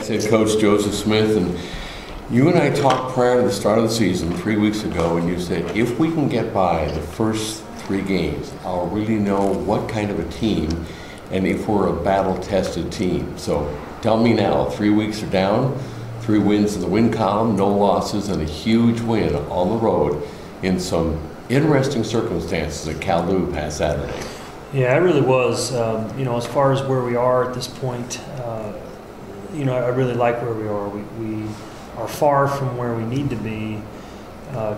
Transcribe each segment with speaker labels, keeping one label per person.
Speaker 1: Cats head coach Joseph Smith, and you and I talked prior to the start of the season 3 weeks ago, and you said if we can get by the first 3 games, I'll really know what kind of a team and if we're a battle-tested team. So tell me now, 3 weeks are down, 3 wins in the win column, no losses, and a huge win on the road in some interesting circumstances at Calhoun past Saturday.
Speaker 2: Yeah, it really was. As far as where we are at this point, I really like where we are. We are far from where we need to be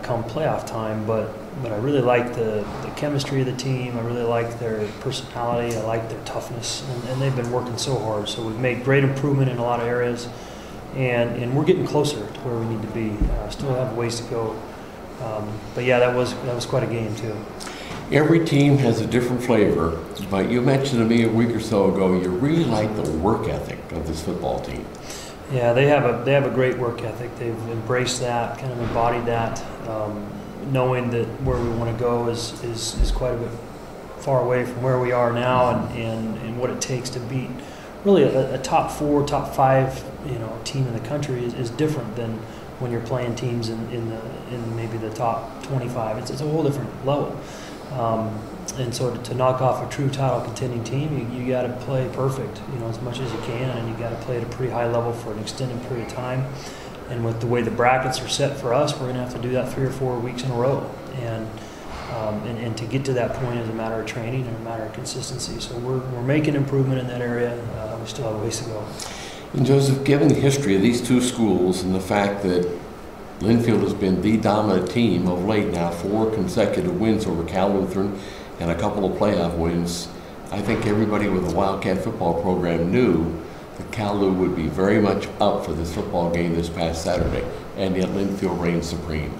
Speaker 2: come playoff time, but I really like the chemistry of the team. I really like their personality. I like their toughness, and they've been working so hard. So we've made great improvement in a lot of areas, and we're getting closer to where we need to be. Still have ways to go, but yeah, that was quite a game too.
Speaker 1: Every team has a different flavor, but you mentioned to me a week or so ago you really like the work ethic of this football team.
Speaker 2: Yeah, they have a great work ethic. They've embraced that, kind of embodied that, knowing that where we want to go is quite a bit far away from where we are now, and what it takes to beat really a top 4, top 5 team in the country is different than when you're playing teams in maybe the top 25. It's a whole different level. And so to knock off a true title contending team, you got to play perfect, as much as you can, and you got to play at a pretty high level for an extended period of time. And with the way the brackets are set for us, we're going to have to do that 3 or 4 weeks in a row. And to get to that point is a matter of training and a matter of consistency. So we're making improvement in that area. We still have a ways to go.
Speaker 1: And Joseph, given the history of these 2 schools and the fact that Linfield has been the dominant team of late now, 4 consecutive wins over Cal Lutheran and a couple of playoff wins, I think everybody with the Wildcat football program knew that Cal would be very much up for this football game this past Saturday, and yet Linfield reigned supreme.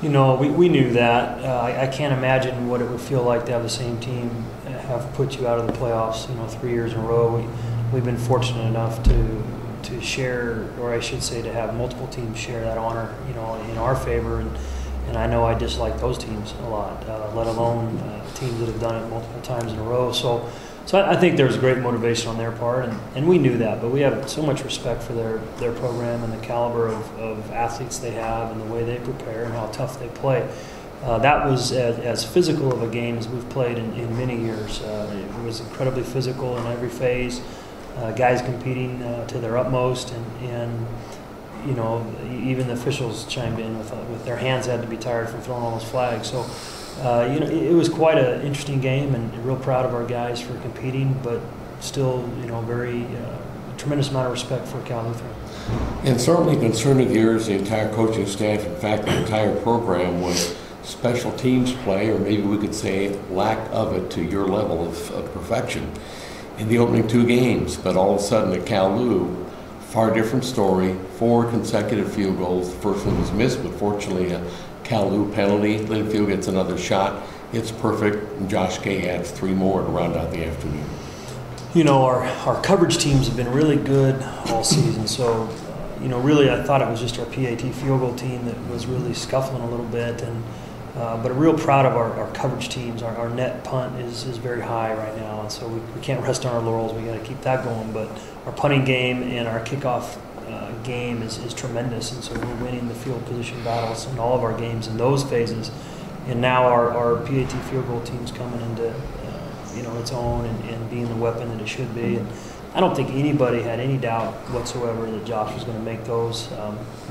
Speaker 2: We knew that. I can't imagine what it would feel like to have the same team have put you out of the playoffs, 3 years in a row. We've been fortunate enough to share, or I should say to have multiple teams share that honor, in our favor. And I know I dislike those teams a lot, let alone teams that have done it multiple times in a row. So I think there's great motivation on their part, and we knew that. But we have so much respect for their program and the caliber of athletes they have and the way they prepare and how tough they play. That was as physical of a game as we've played in many years. It was incredibly physical in every phase. Guys competing to their utmost, and even the officials chimed in with their hands had to be tired from throwing all those flags. So it was quite an interesting game, and real proud of our guys for competing, but still very tremendous amount of respect for Cal Lutheran.
Speaker 1: And certainly concern of yours, the entire coaching staff, in fact the entire program, was special teams play, or maybe we could say lack of it, to your level of perfection in the opening 2 games. But all of a sudden at Cal, far different story, 4 consecutive field goals. The first one was missed, but fortunately a Cal penalty. Linfield gets another shot. It's perfect, and Josh Kay adds 3 more to round out the afternoon.
Speaker 2: Our coverage teams have been really good all season. So, really I thought it was just our PAT field goal team that was really scuffling a little bit, but I'm real proud of our coverage teams. Our net punt is very high right now, and so we can't rest on our laurels. We got to keep that going. But our punting game and our kickoff game is tremendous, and so we're winning the field position battles in all of our games in those phases. And now our PAT field goal team's coming into its own and being the weapon that it should be. And I don't think anybody had any doubt whatsoever that Josh was going to make those.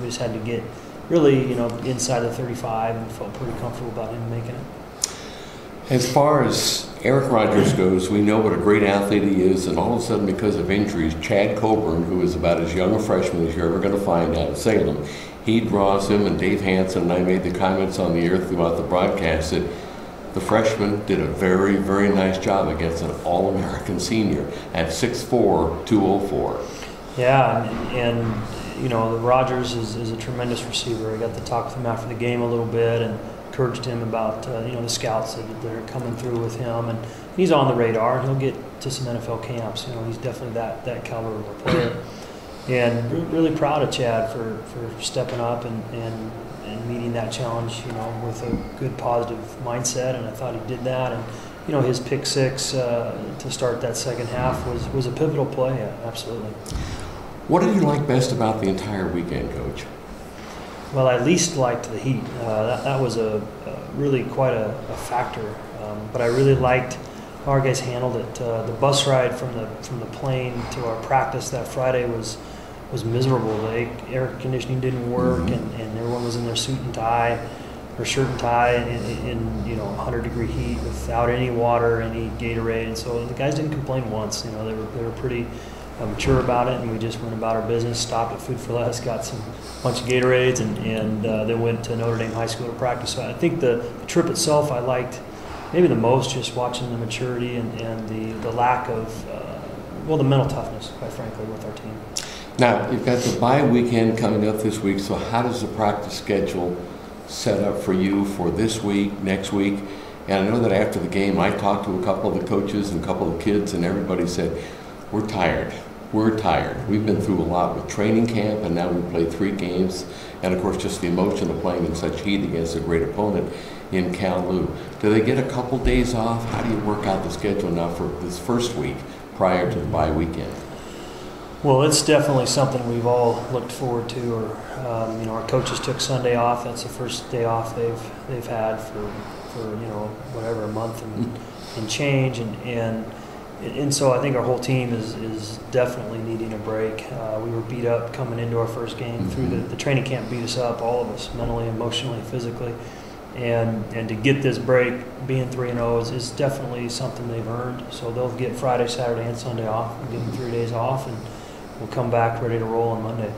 Speaker 2: We just had to get really, inside the 35, and felt pretty comfortable about him making it.
Speaker 1: As far as Eric Rogers goes, we know what a great athlete he is, and all of a sudden, because of injuries, Chad Coburn, who is about as young a freshman as you're ever going to find out of Salem, he draws him, and Dave Hansen and I made the comments on the air throughout the broadcast that the freshman did a very, very nice job against an All-American senior at 6'4", 204.
Speaker 2: Yeah, and Rogers is a tremendous receiver. I got to talk with him after the game a little bit and encouraged him about the scouts that are coming through with him, and he's on the radar, and he'll get to some NFL camps. He's definitely that caliber of a player, and really proud of Chad for stepping up and meeting that challenge, with a good positive mindset, and I thought he did that. And his pick 6 to start that second half was a pivotal play, absolutely.
Speaker 1: What did you like best about the entire weekend, Coach?
Speaker 2: Well, I least liked the heat. That was really quite a factor. But I really liked how our guys handled it. The bus ride from the plane to our practice that Friday was miserable. The air conditioning didn't work, and everyone was in their suit and tie, or shirt and tie, in 100-degree heat without any water, any Gatorade. And so the guys didn't complain once. They were pretty mature about it, and we just went about our business. Stopped at Food for Less, got some bunch of Gatorades, and then went to Notre Dame High School to practice. So I think the trip itself I liked maybe the most, just watching the maturity and the lack of the mental toughness, quite frankly, with our team.
Speaker 1: Now, you've got the bye weekend coming up this week, so how does the practice schedule set up for you for this week, next week? And I know that after the game, I talked to a couple of the coaches and a couple of the kids, and everybody said, we're tired. We're tired. We've been through a lot with training camp, and now we've played 3 games. And, of course, just the emotion of playing in such heat against a great opponent in Cal-Lu. Do they get a couple days off? How do you work out the schedule now for this first week prior to the bye weekend?
Speaker 2: Well, it's definitely something we've all looked forward to. Our coaches took Sunday off. That's the first day off they've had for a month and change, and so I think our whole team is definitely needing a break. We were beat up coming into our first game. Through the training camp beat us up, all of us, mentally, emotionally, physically. And to get this break, being 3-0 is definitely something they've earned. So they'll get Friday, Saturday, and Sunday off. We'll give them 3 days off, and we'll come back ready to roll on Monday.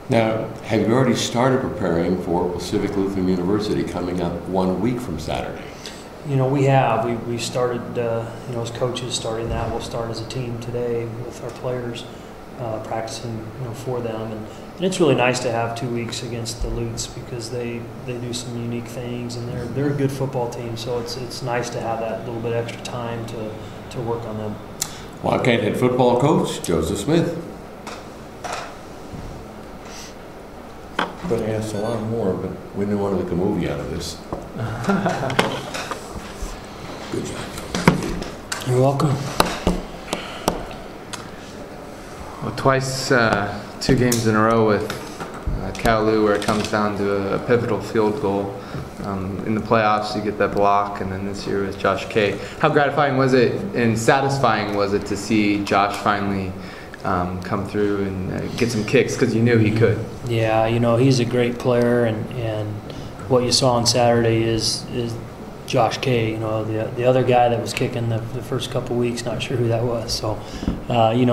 Speaker 2: Now,
Speaker 1: have you already started preparing for Pacific Lutheran University coming up 1 week from Saturday?
Speaker 2: We have. We started, as coaches, starting that. We'll start as a team today with our players, practicing, for them. And it's really nice to have 2 weeks against the Lutes because they do some unique things, and they're a good football team. So it's nice to have that little bit extra time to work on them.
Speaker 1: Wildcat head football coach Joseph Smith. Could have asked a lot more, but we didn't want to make a movie out of this. Good job.
Speaker 2: You're welcome.
Speaker 3: Well, twice, 2 games in a row with Cal-Lu, where it comes down to a pivotal field goal. In the playoffs, you get that block, and then this year with Josh K. How gratifying was it and satisfying was it to see Josh finally come through and get some kicks, because you knew he could?
Speaker 2: Yeah, he's a great player, and what you saw on Saturday is Josh K. The other guy that was kicking the first couple weeks, not sure who that was. So,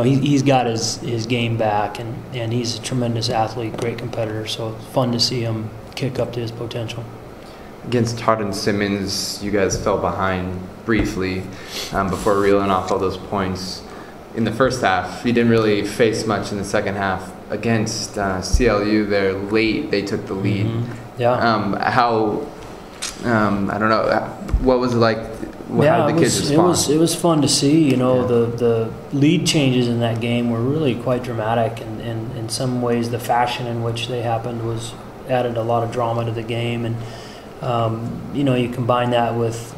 Speaker 2: he's got his game back, and he's a tremendous athlete, great competitor. So it's fun to see him kick up to his potential.
Speaker 3: Against Hardin Simmons, you guys fell behind briefly before reeling off all those points in the first half. You didn't really face much in the second half. Against CLU, they're late. They took the lead.
Speaker 2: Yeah.
Speaker 3: I don't know. What was it like? How did the kids respond?
Speaker 2: It was fun to see. The lead changes in that game were really quite dramatic, and in some ways the fashion in which they happened added a lot of drama to the game. And you combine that with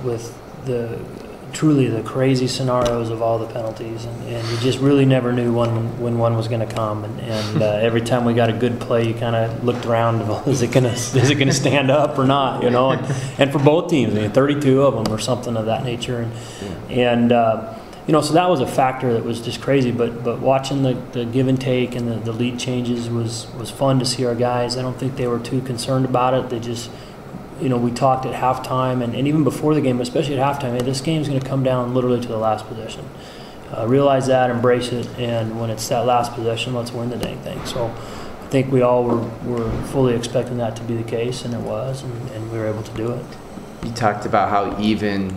Speaker 2: truly the crazy scenarios of all the penalties, and you just really never knew when one was going to come. And every time we got a good play, you kind of looked around, well, is it going to stand up or not? And for both teams, 32 of them or something of that nature, and so that was a factor that was just crazy. But watching the give and take and the lead changes was fun to see our guys. I don't think they were too concerned about it. They just, we talked at halftime and even before the game, especially at halftime, hey, this game's going to come down literally to the last possession. Realize that, embrace it, and when it's that last possession, let's win the dang thing. So I think we all were fully expecting that to be the case, and it was, and we were able to do it.
Speaker 3: You talked about how even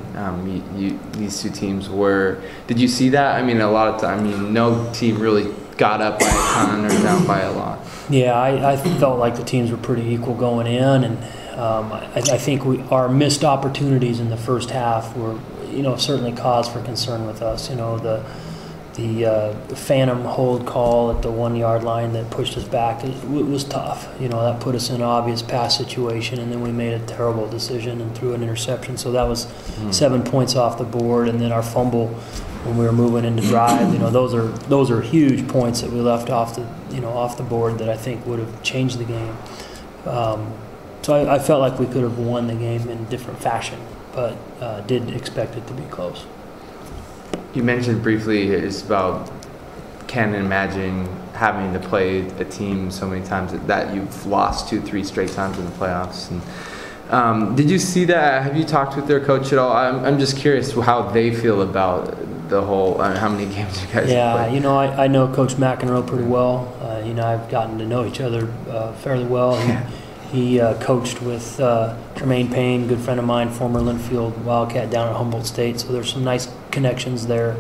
Speaker 3: these 2 teams were. Did you see that? A lot of time, no team really got up by a ton or down by a lot.
Speaker 2: Yeah, I felt like the teams were pretty equal going in, and I think our missed opportunities in the first half were, certainly cause for concern with us. The phantom hold call at the 1-yard line that pushed us back, it was tough. That put us in an obvious pass situation, and then we made a terrible decision and threw an interception. So that was 7 points off the board, and then our fumble when we were moving into drive. Those are huge points that we left off the board that I think would have changed the game. So I felt like we could have won the game in a different fashion, but did expect it to be close.
Speaker 3: You mentioned briefly it's about can't imagine having to play a team so many times that you've lost 2-3 straight times in the playoffs. And did you see that? Have you talked with their coach at all? I'm just curious how they feel about the whole. How many games you guys have played?
Speaker 2: I know Coach McEnroe pretty well. I've gotten to know each other fairly well. He coached with Tremaine Payne, good friend of mine, former Linfield Wildcat down at Humboldt State. So there's some nice connections there.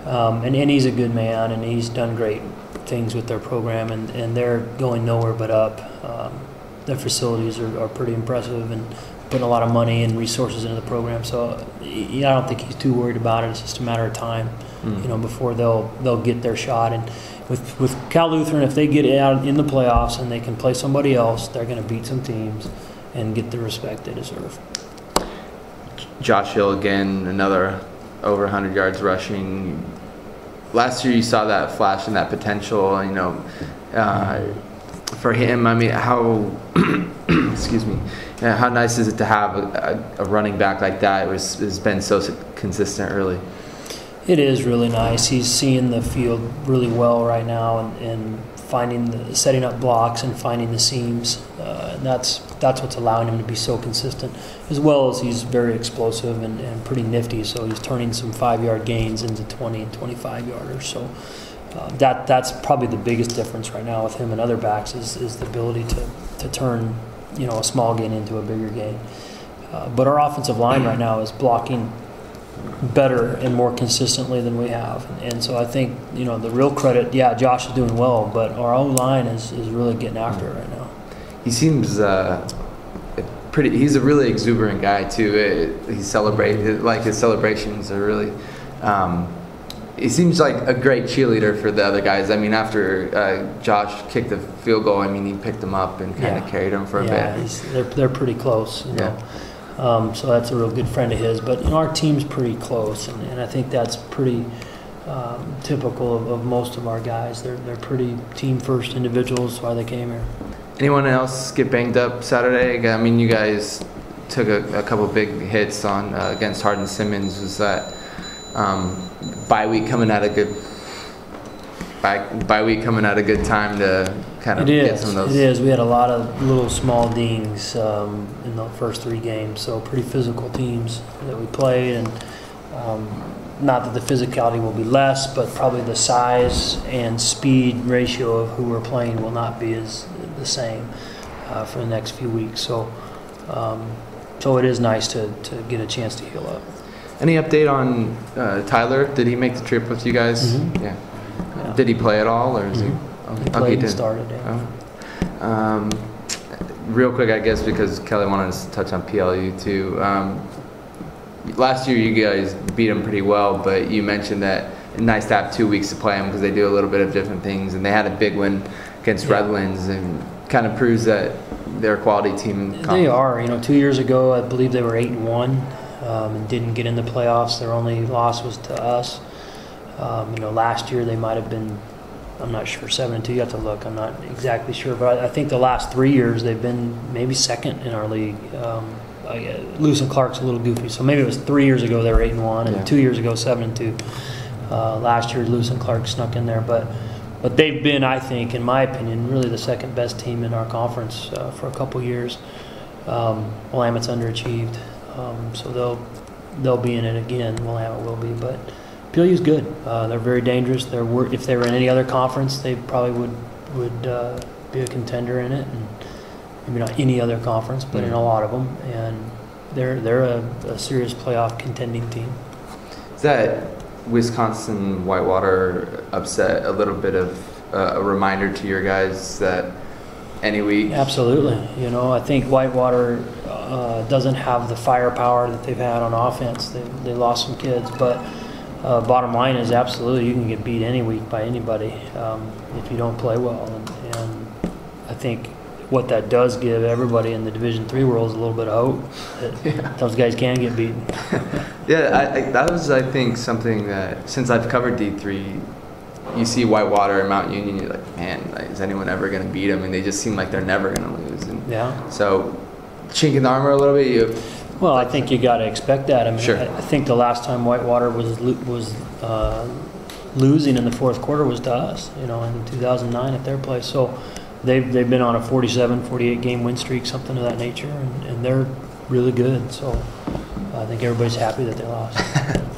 Speaker 2: And he's a good man, and he's done great things with their program, and they're going nowhere but up. Their facilities are pretty impressive and putting a lot of money and resources into the program. So I don't think he's too worried about it. It's just a matter of time, before they'll get their shot. And with Cal Lutheran, if they get out in the playoffs and they can play somebody else, they're going to beat some teams and get the respect they deserve.
Speaker 3: Josh Hill again, another over 100 yards rushing. Last year you saw that flash and that potential, for him. I mean, how excuse me, how nice is it to have a running back like that? It's been so consistent early.
Speaker 2: It is really nice. He's seeing the field really well right now, and setting up blocks and finding the seams. And that's what's allowing him to be so consistent, as well as he's very explosive and pretty nifty. So he's turning some 5-yard gains into 20 and 25-yarders. So that's probably the biggest difference right now with him and other backs is the ability to turn a small gain into a bigger gain. But our offensive line right now is blocking better and more consistently than we have, and so I think the real credit. Yeah, Josh is doing well, but our O-line is really getting after it right now.
Speaker 3: He seems he's a really exuberant guy too. His celebrations are really. He seems like a great cheerleader for the other guys. I mean, after Josh kicked the field goal, he picked him up and kind of carried him for a bit.
Speaker 2: They're pretty close. So that's a real good friend of his. But our team's pretty close, and I think that's pretty typical of most of our guys. They're pretty team-first individuals. That's why they came here.
Speaker 3: Anyone else get banged up Saturday? I mean, you guys took a couple big hits on against Hardin Simmons. Was that bye week coming at a good time to kind of get some of those? It
Speaker 2: is. We had a lot of little small dings in the first 3 games, so pretty physical teams that we played, and not that the physicality will be less, but probably the size and speed ratio of who we're playing will not be the same for the next few weeks. So it is nice to get a chance to heal up.
Speaker 3: Any update on Tyler? Did he make the trip with you guys?
Speaker 2: Mm-hmm.
Speaker 3: Yeah. Did he play at all, or is he?
Speaker 2: He played and started. Yeah.
Speaker 3: Real quick, I guess, because Kelly wanted us to touch on PLU too. Last year, you guys beat them pretty well, but you mentioned that it's nice to have 2 weeks to play them because they do a little bit of different things, and they had a big win against Redlands, and kind of proves that they're a quality team.
Speaker 2: They are. 2 years ago, I believe they were 8-1 and didn't get in the playoffs. Their only loss was to us. Last year they might have been, I'm not sure, 7-2. You have to look. I'm not exactly sure, but I think the last 3 years they've been maybe second in our league. Lewis and Clark's a little goofy, so maybe it was 3 years ago they were 8-1, and 2 years ago 7-2. Last year Lewis and Clark snuck in there, but they've been, I think, in my opinion, really the second best team in our conference for a couple years. Willamette's underachieved, so they'll be in it again. Willamette will be, but PLU's good. They're very dangerous. If they were in any other conference, they probably would be a contender in it, and maybe not any other conference, but in a lot of them. And they're a serious playoff contending team.
Speaker 3: Is that Wisconsin Whitewater upset a little bit of a reminder to your guys that any week?
Speaker 2: Absolutely. I think Whitewater doesn't have the firepower that they've had on offense. They lost some kids, but bottom line is absolutely you can get beat any week by anybody if you don't play well. And I think what that does give everybody in the Division III world is a little bit of hope that those guys can get beaten.
Speaker 3: Yeah, that was, I think, something that since I've covered D3, you see Whitewater and Mount Union, you're like, man, like, is anyone ever going to beat them? And they just seem like they're never going to lose. And so, chink in the armor a little bit.
Speaker 2: Well, I think you got to expect that. I mean,
Speaker 3: sure.
Speaker 2: I think the last time Whitewater was losing in the fourth quarter was to us, in 2009 at their place. So they've been on a 47, 48 game win streak, something of that nature, and they're really good. So I think everybody's happy that they lost.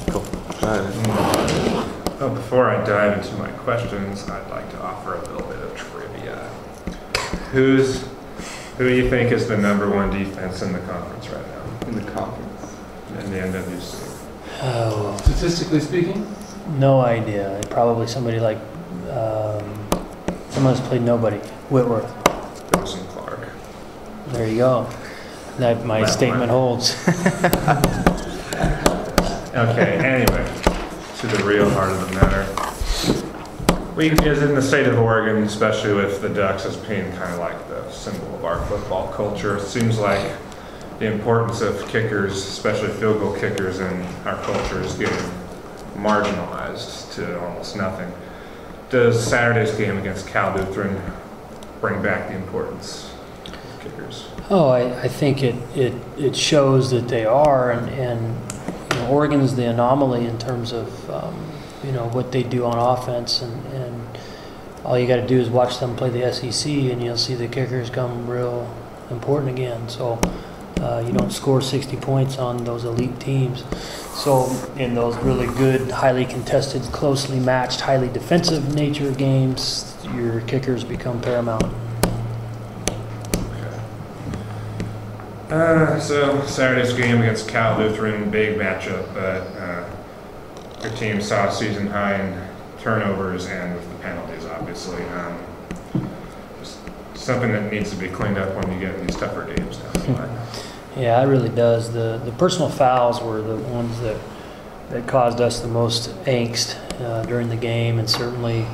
Speaker 3: Cool.
Speaker 4: Well, before I dive into my questions, I'd like to offer a little bit of trivia. Who do you think is the #1 defense in the conference right now?
Speaker 3: In the conference?
Speaker 4: In the NWC?
Speaker 2: Oh,
Speaker 5: Statistically speaking?
Speaker 2: no idea. Probably somebody like someone that's played nobody. Whitworth.
Speaker 4: Bills and Clark.
Speaker 2: There you go. My
Speaker 4: That
Speaker 2: statement
Speaker 4: one.
Speaker 2: holds.
Speaker 4: Okay, anyway, to the real heart of the matter. Is in the state of Oregon, especially with the Ducks as being kind of like the symbol of our football culture, it seems like the importance of kickers, especially field goal kickers in our culture, is getting marginalized to almost nothing. Does Saturday's game against Cal Lutheran bring back the importance of kickers?
Speaker 2: Oh, I think it shows that they are, and Oregon's the anomaly in terms of what they do on offense, and all you got to do is watch them play the SEC, and you'll see the kickers come real important again. So you don't score 60 points on those elite teams. So in those really good, highly contested, closely matched, highly defensive nature games, your kickers become paramount.
Speaker 4: So Saturday's game against Cal Lutheran, big matchup, but your team saw a season high in turnovers and with the penalties, obviously. Just something that needs to be cleaned up when you get these tougher games down the line.
Speaker 2: Yeah, it really does. The personal fouls were the ones that caused us the most angst during the game, and certainly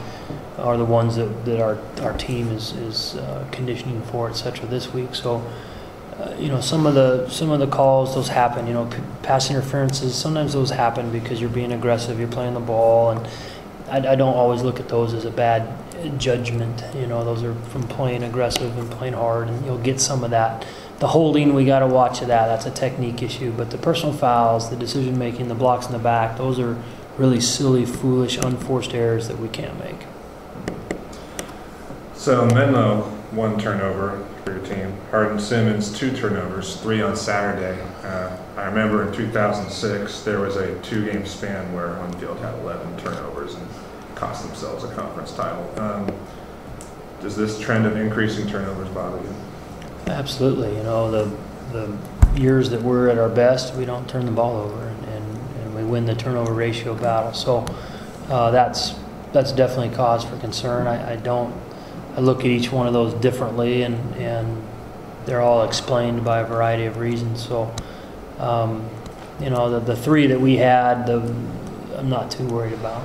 Speaker 2: are the ones that our team is conditioning for, etc. this week. So. Some of the calls, those happen. Pass interferences. Sometimes those happen because you're being aggressive. You're playing the ball, and I don't always look at those as a bad judgment. Those are from playing aggressive and playing hard, and you'll get some of that. The holding, we got to watch that. That's a technique issue. But the personal fouls, the decision making, the blocks in the back, those are really silly, foolish, unforced errors that we can't make.
Speaker 4: So Menlo, 1 turnover for your team. Hardin-Simmons, 2 turnovers, 3 on Saturday. I remember in 2006 there was a 2-game span where Linfield had 11 turnovers and cost themselves a conference title. Does this trend of increasing turnovers bother you?
Speaker 2: Absolutely. The years that we're at our best, we don't turn the ball over, and we win the turnover ratio battle. So that's definitely cause for concern. I look at each one of those differently, and they're all explained by a variety of reasons. So, the 3 that we had, I'm not too worried about.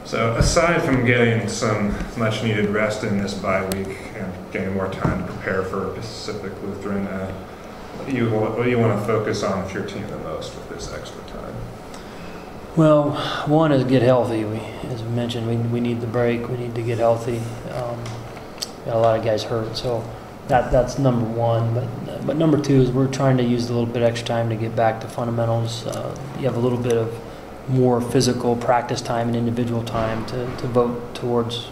Speaker 4: So aside from getting some much-needed rest in this bye week and getting more time to prepare for Pacific Lutheran, what do you want to focus on with your team the most with this extra time?
Speaker 2: Well, one is get healthy. As we mentioned, we need the break. We need to get healthy. Got a lot of guys hurt, so that's number 1. But number 2 is we're trying to use a little bit extra time to get back to fundamentals. You have a little bit of more physical practice time and individual time to vote towards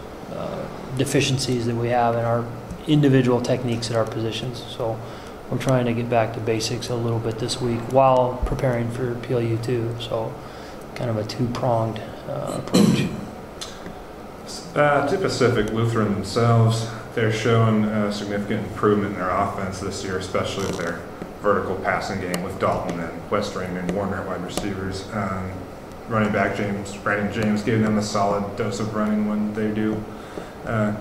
Speaker 2: deficiencies that we have in our individual techniques at our positions. So we're trying to get back to basics a little bit this week while preparing for PLU too. So kind of a 2-pronged approach.
Speaker 4: To Pacific Lutheran themselves, they're showing a significant improvement in their offense this year, especially with their vertical passing game with Dalton and Westering and Warner at wide receivers. Running back Brandon James giving them a solid dose of running when they do. What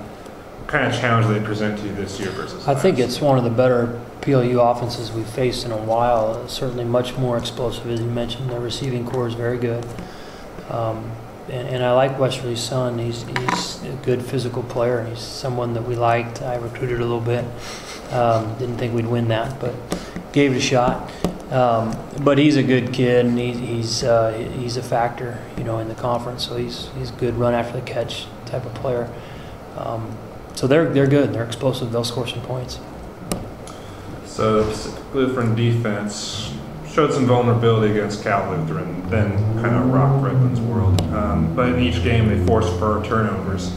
Speaker 4: kind of challenge do they present to you this year versus
Speaker 2: I
Speaker 4: last?
Speaker 2: think it's one of the better PLU offenses we've faced in a while. Certainly much more explosive, as you mentioned. Their receiving core is very good. and I like Westerly's son. He's a good physical player. He's someone that we liked. I recruited a little bit. Didn't think we'd win that, but gave it a shot. But he's a good kid, and he's a factor, you know, in the conference. So he's good run after the catch type of player. So they're good. They're explosive. They'll score some points.
Speaker 4: So Pacific Lutheran defense showed some vulnerability against Cal Lutheran, then kind of rocked Redlands' world. But in each game, they forced 4 turnovers.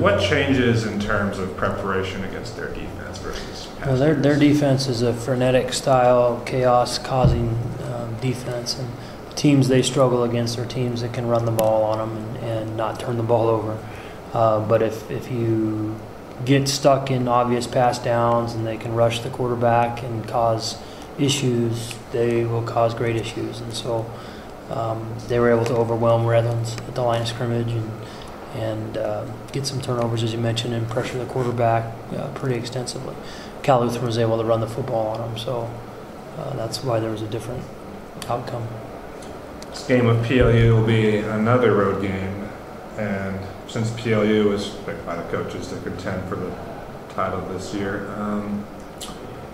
Speaker 4: What changes in terms of preparation against their defense versus past
Speaker 2: Well, their defense is a frenetic style, chaos-causing defense, and the teams they struggle against are teams that can run the ball on them and not turn the ball over. But if you get stuck in obvious pass downs and they can rush the quarterback and cause issues, they will cause great issues. And so they were able to overwhelm Redlands at the line of scrimmage and get some turnovers, as you mentioned, and pressure the quarterback pretty extensively. Cal Lutheran was able to run the football on them, so that's why there was a different outcome.
Speaker 4: This game with PLU will be another road game, and since PLU was picked by the coaches to contend for the title this year,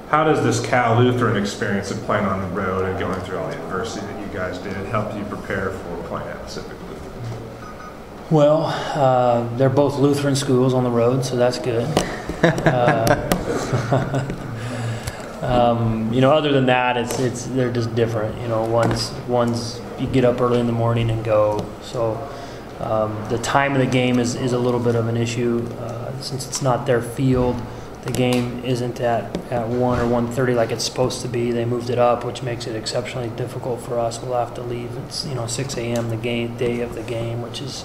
Speaker 4: how does this Cal Lutheran experience of playing on the road and going through all the adversity that you guys did help you prepare for playing at Pacific Lutheran?
Speaker 2: Well, they're both Lutheran schools on the road, so that's good. You know, other than that, they're just different. You know, one's you get up early in the morning and go. So the time of the game is a little bit of an issue since it's not their field. The game isn't at 1 or 1:30 like it's supposed to be. They moved it up, which makes it exceptionally difficult for us. We'll have to leave. It's 6 a.m. the day of the game, which is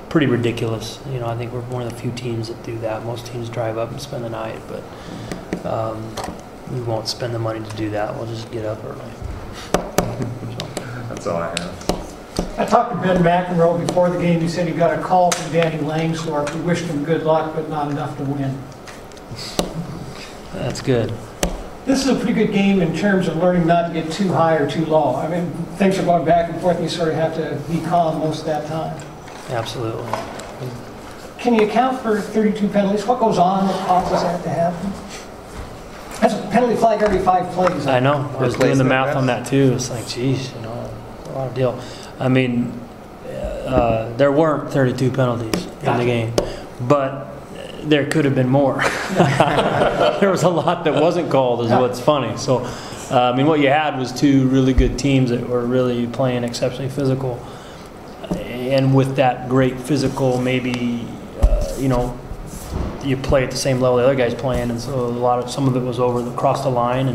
Speaker 2: pretty ridiculous. You know, I think we're one of the few teams that do that. Most teams drive up and spend the night, but we won't spend the money to do that. We'll just get up early.
Speaker 4: That's all I have.
Speaker 5: I talked to Ben McEnroe before the game. He said he got a call from Danny Langsdorff. He wished him good luck, but not enough to win.
Speaker 2: That's good.
Speaker 5: This is a pretty good game in terms of learning not to get too high or too low. I mean, things are going back and forth, and you sort of have to be calm most of that time.
Speaker 2: Absolutely.
Speaker 5: Can you account for 32 penalties? What goes on that causes that to happen? That's a penalty flag every 5 plays.
Speaker 2: I know. I was doing the math on that too. It's like, geez, you know, a lot of deal. I mean, there weren't 32 penalties in the game, but there could have been more. There was a lot that wasn't called, is what's funny. So, I mean, what you had was 2 really good teams that were really playing exceptionally physical. And with that great physical, maybe, you play at the same level the other guy's playing, and so some of it was across the line,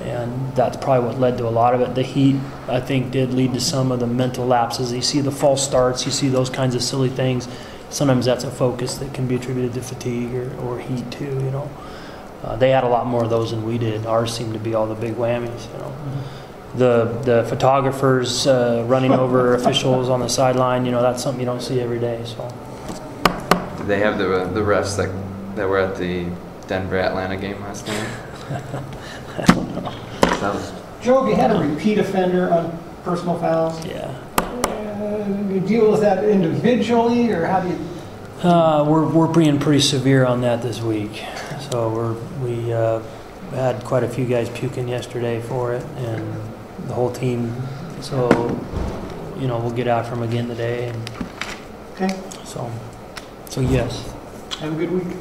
Speaker 2: and that's probably what led to a lot of it. The heat, I think, did lead to some of the mental lapses. You see the false starts, you see those kinds of silly things. Sometimes that's a focus that can be attributed to fatigue or heat too. You know, they had a lot more of those than we did. Ours seemed to be all the big whammies. You know, the photographers running over officials on the sideline. You know, that's something you don't see every day. So.
Speaker 3: Did they have the refs that were at the Denver-Atlanta game last night?
Speaker 2: I don't know.
Speaker 5: Joe, have you had a repeat offender on personal fouls?
Speaker 2: Yeah.
Speaker 5: You deal with that individually, or how do you?
Speaker 2: We're being pretty severe on that this week. So we had quite a few guys puking yesterday for it, and the whole team. So we'll get after them again today. And
Speaker 5: okay.
Speaker 2: So yes.
Speaker 5: Have a good week.